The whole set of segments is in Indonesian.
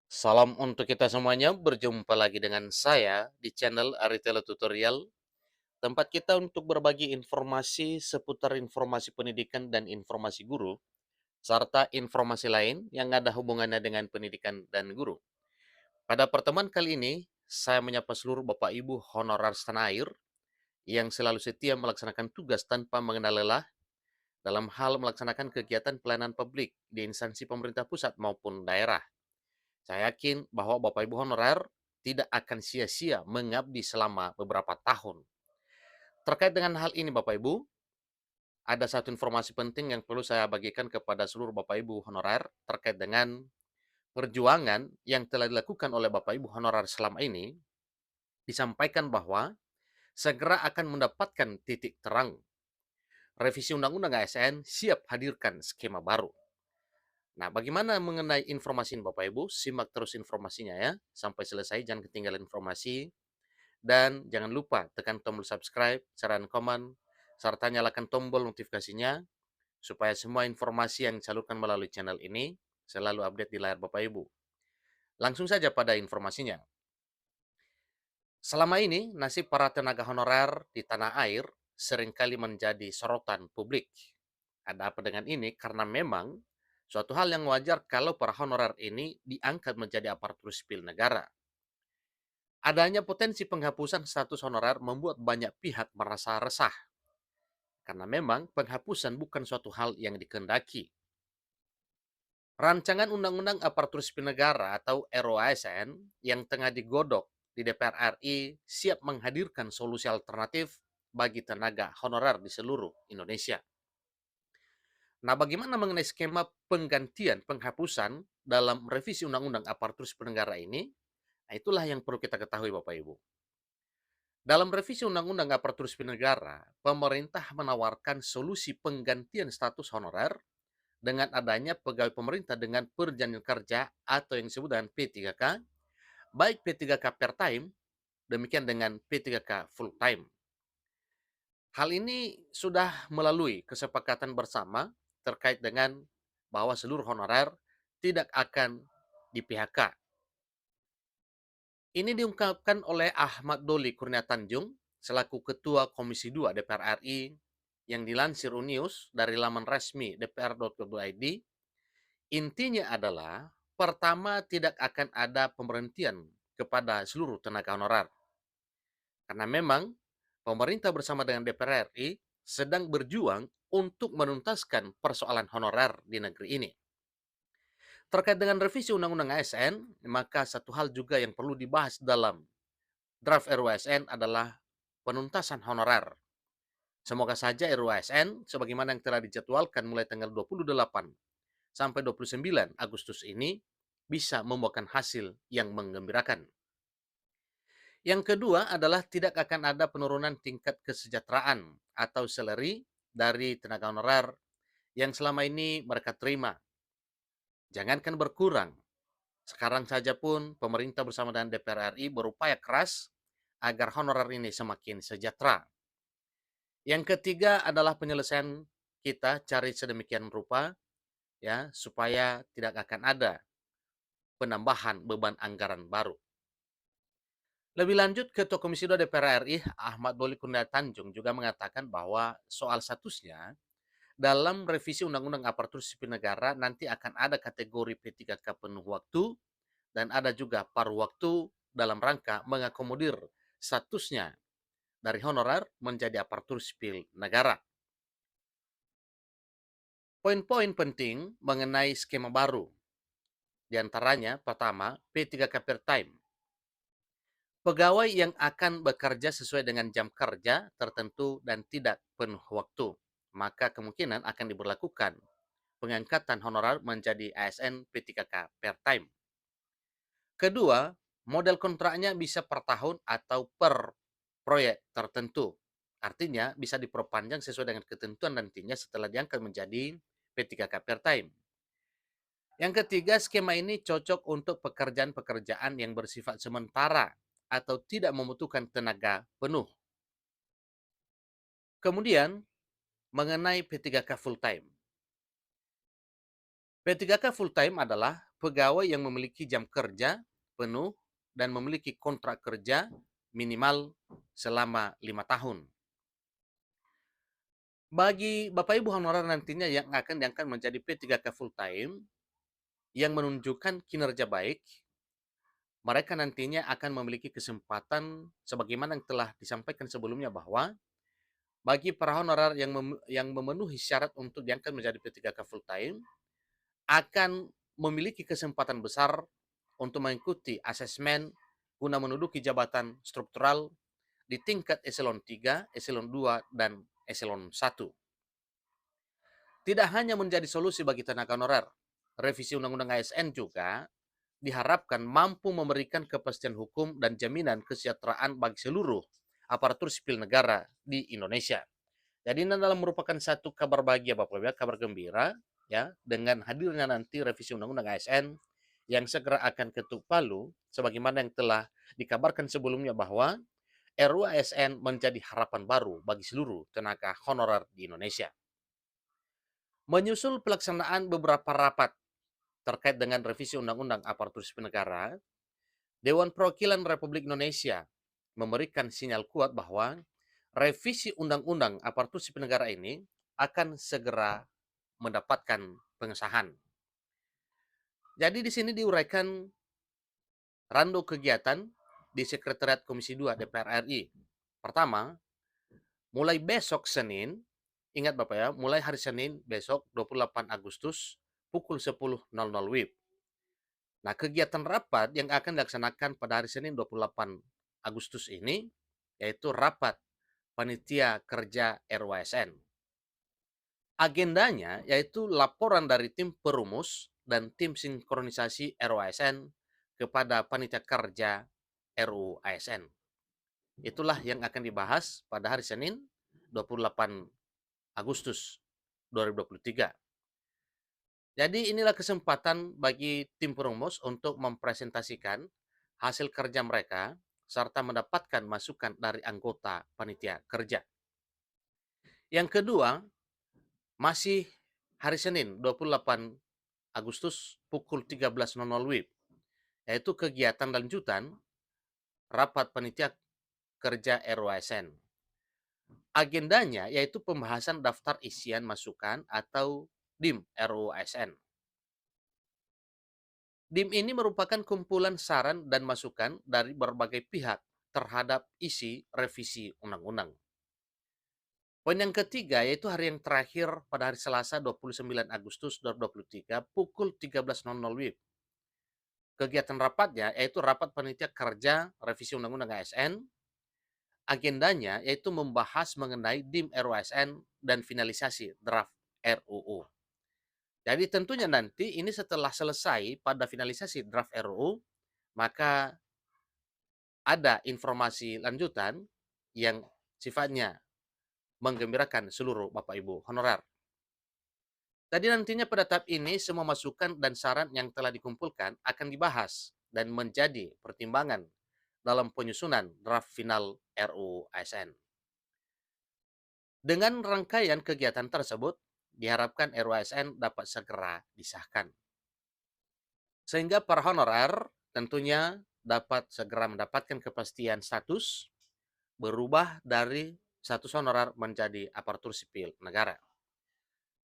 Salam untuk kita semuanya, berjumpa lagi dengan saya di channel Aritelo Tutorial, tempat kita untuk berbagi informasi seputar informasi pendidikan dan informasi guru, serta informasi lain yang ada hubungannya dengan pendidikan dan guru. Pada pertemuan kali ini, saya menyapa seluruh Bapak Ibu honorer setanah air yang selalu setia melaksanakan tugas tanpa mengenal lelah dalam hal melaksanakan kegiatan pelayanan publik di instansi pemerintah pusat maupun daerah. Saya yakin bahwa Bapak Ibu honorer tidak akan sia-sia mengabdi selama beberapa tahun. Terkait dengan hal ini Bapak Ibu, ada satu informasi penting yang perlu saya bagikan kepada seluruh Bapak Ibu honorer terkait dengan perjuangan yang telah dilakukan oleh Bapak Ibu honorer selama ini. Disampaikan bahwa segera akan mendapatkan titik terang. Revisi Undang-Undang ASN siap hadirkan skema baru. Nah, bagaimana mengenai informasi ini Bapak Ibu? Simak terus informasinya ya, sampai selesai, jangan ketinggalan informasi. Dan jangan lupa tekan tombol subscribe, share, dan komen, serta nyalakan tombol notifikasinya supaya semua informasi yang disalurkan melalui channel ini selalu update di layar Bapak Ibu. Langsung saja pada informasinya. Selama ini, nasib para tenaga honorer di tanah air seringkali menjadi sorotan publik. Ada apa dengan ini? Karena memang suatu hal yang wajar kalau para honorer ini diangkat menjadi aparatur sipil negara. Adanya potensi penghapusan status honorer membuat banyak pihak merasa resah, karena memang penghapusan bukan suatu hal yang dikehendaki. Rancangan Undang-Undang Aparatur Sipil Negara atau RUASN yang tengah digodok di DPR RI siap menghadirkan solusi alternatif bagi tenaga honorer di seluruh Indonesia. Nah, bagaimana mengenai skema penggantian penghapusan dalam revisi Undang-Undang Aparatur Sipil Negara ini? Nah, itulah yang perlu kita ketahui Bapak Ibu. Dalam revisi Undang-Undang Aparatur Sipil Negara, pemerintah menawarkan solusi penggantian status honorer dengan adanya pegawai pemerintah dengan perjanjian kerja atau yang disebut dengan P3K, baik P3K per time, demikian dengan P3K full time. Hal ini sudah melalui kesepakatan bersama terkait dengan bahwa seluruh honorer tidak akan di-PHK. Ini diungkapkan oleh Ahmad Doli Kurnia Tanjung selaku Ketua Komisi 2 DPR RI yang dilansir Unius dari laman resmi dpr.go.id. Intinya adalah, pertama, tidak akan ada pemberhentian kepada seluruh tenaga honorer. Karena memang pemerintah bersama dengan DPR RI sedang berjuang untuk menuntaskan persoalan honorer di negeri ini. Terkait dengan revisi Undang-Undang ASN, maka satu hal juga yang perlu dibahas dalam draft RUASN adalah penuntasan honorer. Semoga saja RUASN sebagaimana yang telah dijadwalkan mulai tanggal 28 sampai 29 Agustus ini bisa membuahkan hasil yang menggembirakan. Yang kedua adalah tidak akan ada penurunan tingkat kesejahteraan atau salary dari tenaga honorer yang selama ini mereka terima. Jangankan berkurang, sekarang saja pun pemerintah bersama dengan DPR RI berupaya keras agar honorer ini semakin sejahtera. Yang ketiga adalah penyelesaian kita cari sedemikian rupa ya supaya tidak akan ada penambahan beban anggaran baru. Lebih lanjut, Ketua Komisi 2 DPR RI Ahmad Doli Kurnia Tanjung juga mengatakan bahwa soal statusnya dalam revisi Undang-Undang Aparatur Sipil Negara nanti akan ada kategori P3K penuh waktu dan ada juga paruh waktu dalam rangka mengakomodir statusnya dari honorer menjadi aparatur sipil negara. Poin-poin penting mengenai skema baru, diantaranya pertama, P3K per time. Pegawai yang akan bekerja sesuai dengan jam kerja tertentu dan tidak penuh waktu, maka kemungkinan akan diberlakukan pengangkatan honorer menjadi ASN P3K per time. Kedua, model kontraknya bisa per tahun atau per proyek tertentu. Artinya bisa diperpanjang sesuai dengan ketentuan nantinya setelah diangkat menjadi P3K per time. Yang ketiga, skema ini cocok untuk pekerjaan-pekerjaan yang bersifat sementara atau tidak membutuhkan tenaga penuh. Kemudian, mengenai P3K full time. P3K full time adalah pegawai yang memiliki jam kerja penuh dan memiliki kontrak kerja minimal selama 5 tahun. Bagi Bapak Ibu honorer nantinya yang akan diangkat menjadi P3K full time yang menunjukkan kinerja baik, mereka nantinya akan memiliki kesempatan sebagaimana yang telah disampaikan sebelumnya bahwa bagi para honorer yang memenuhi syarat untuk diangkat menjadi P3K full time akan memiliki kesempatan besar untuk mengikuti asesmen guna menduduki jabatan struktural di tingkat eselon 3, eselon 2, dan eselon 1. Tidak hanya menjadi solusi bagi tenaga honorer, revisi Undang-Undang ASN juga diharapkan mampu memberikan kepastian hukum dan jaminan kesejahteraan bagi seluruh aparatur sipil negara di Indonesia. Jadi ini adalah merupakan satu kabar bahagia Bapak Ibu, kabar gembira ya dengan hadirnya nanti revisi Undang-Undang ASN yang segera akan ketuk palu sebagaimana yang telah dikabarkan sebelumnya bahwa RUU ASN menjadi harapan baru bagi seluruh tenaga honorer di Indonesia. Menyusul pelaksanaan beberapa rapat terkait dengan revisi Undang-Undang Aparatur Sipil Negara, Dewan Perwakilan Republik Indonesia memberikan sinyal kuat bahwa revisi Undang-Undang Aparatur Sipil Negara ini akan segera mendapatkan pengesahan. Jadi di sini diuraikan rando kegiatan di Sekretariat Komisi 2 DPR RI. Pertama, mulai besok Senin, ingat Bapak ya, mulai hari Senin besok 28 Agustus pukul 10.00 WIB. Nah, kegiatan rapat yang akan dilaksanakan pada hari Senin 28 Agustus ini yaitu rapat panitia kerja RUASN. Agendanya yaitu laporan dari tim perumus dan tim sinkronisasi RUASN kepada panitia kerja RUU ASN. Itulah yang akan dibahas pada hari Senin 28 Agustus 2023. Jadi inilah kesempatan bagi tim perumus untuk mempresentasikan hasil kerja mereka serta mendapatkan masukan dari anggota panitia kerja. Yang kedua, masih hari Senin 28 Agustus pukul 13.00 WIB, yaitu kegiatan lanjutan rapat panitia kerja RUASN. Agendanya yaitu pembahasan daftar isian masukan atau DIM RUU ASN. DIM ini merupakan kumpulan saran dan masukan dari berbagai pihak terhadap isi revisi undang-undang. Poin yang ketiga yaitu hari yang terakhir pada hari Selasa 29 Agustus 2023 pukul 13.00 WIB. Kegiatan rapatnya yaitu rapat panitia kerja revisi undang-undang ASN. Agendanya yaitu membahas mengenai DIM RUASN dan finalisasi draft RUU. Jadi tentunya nanti ini setelah selesai pada finalisasi draft RUU, maka ada informasi lanjutan yang sifatnya menggembirakan seluruh Bapak Ibu honorer. Jadi nantinya pada tahap ini semua masukan dan saran yang telah dikumpulkan akan dibahas dan menjadi pertimbangan dalam penyusunan draft final RUU ASN. Dengan rangkaian kegiatan tersebut, diharapkan RUU ASN dapat segera disahkan. Sehingga para honorer tentunya dapat segera mendapatkan kepastian status berubah dari status honorer menjadi aparatur sipil negara.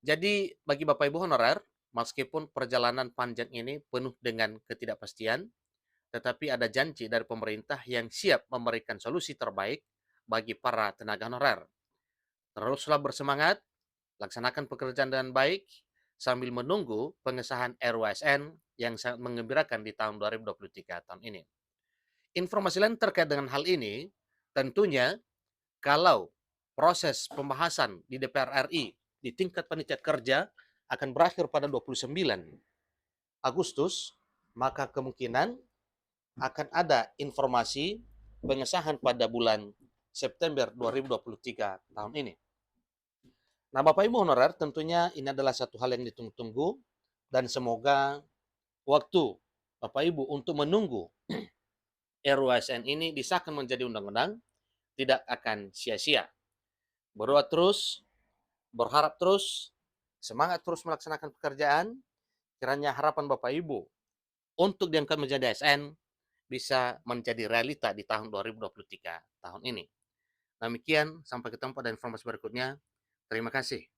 Jadi bagi Bapak Ibu honorer, meskipun perjalanan panjang ini penuh dengan ketidakpastian, tetapi ada janji dari pemerintah yang siap memberikan solusi terbaik bagi para tenaga honorer. Teruslah bersemangat, laksanakan pekerjaan dengan baik, sambil menunggu pengesahan RUASN yang sangat menggembirakan di tahun 2023 tahun ini. Informasi lain terkait dengan hal ini, tentunya kalau proses pembahasan di DPR RI di tingkat panitia kerja akan berakhir pada 29 Agustus, maka kemungkinan akan ada informasi pengesahan pada bulan September 2023 tahun ini. Nah, Bapak Ibu honorer, tentunya ini adalah satu hal yang ditunggu-tunggu dan semoga waktu Bapak Ibu untuk menunggu RUU ASN ini disahkan menjadi undang-undang tidak akan sia-sia. Berdoa terus, berharap terus, semangat terus melaksanakan pekerjaan, kiranya harapan Bapak Ibu untuk diangkat menjadi ASN bisa menjadi realita di tahun 2023 tahun ini. Demikian, sampai ketemu pada informasi berikutnya. Terima kasih.